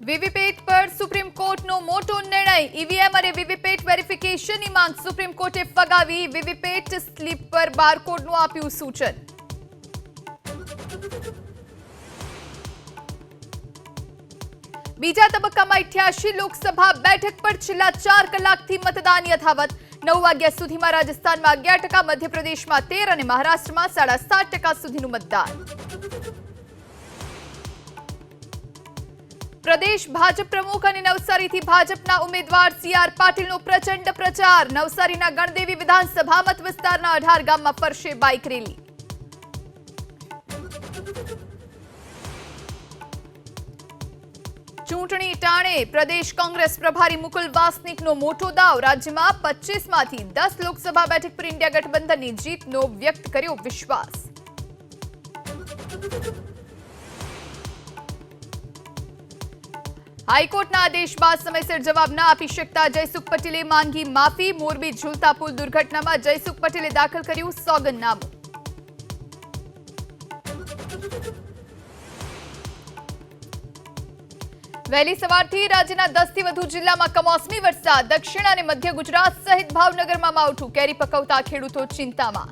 VVPAT પર supreme કોર્ટનો મોટો નિર્ણય। ઈવીએમ અને વીવીપેટ વેરિફિકેશનની માંગ સુપ્રીમ કોર્ટે ફગાવી। વીવીપેટ સ્લીપ પર બારકોડનું આપ્યું સૂચન। બીજા તબક્કામાં 88 લોકસભા બેઠક પર છેલ્લા 4 કલાકથી મતદાન યથાવત। 9 વાગ્યા સુધીમાં રાજસ્થાનમાં 11%, મધ્યપ્રદેશમાં 13% અને મહારાષ્ટ્રમાં 7.5% સુધીનું મતદાન। પ્રદેશ ભાજપ પ્રમુખ અને નવસારીથી ભાજપના ઉમેદવાર સી.આર. પાટીલનો પ્રચંડ પ્રચાર। નવસારીના ગણદેવી વિધાનસભા મત વિસ્તારના 18 ગામમાં ફરશે બાઇક રેલી। ચૂંટણી ટાણે પ્રદેશ કોંગ્રેસ પ્રભારી મુકુલ વાસનિકનો મોટો દાવ। રાજ્યમાં 25માંથી 10 લોકસભા બેઠક પર ઇન્ડિયા ગઠબંધનની જીતનો વ્યક્ત કર્યો વિશ્વાસ। હાઈકોર્ટના આદેશ બાદ સમયસર જવાબ ન આપી શકતા જયસુખ પટેલે માંગી માફી। મોરબી ઝૂલતા પુલ દુર્ઘટનામાં જયસુખ પટેલે દાખલ કર્યું સોગંદનામું। વહેલી સવારથી રાજ્યના 10થી વધુ જિલ્લામાં કમોસમી વરસાદ। દક્ષિણ અને મધ્ય ગુજરાત સહિત ભાવનગરમાં માવઠું। કેરી પકવતા ખેડૂતો ચિંતામાં।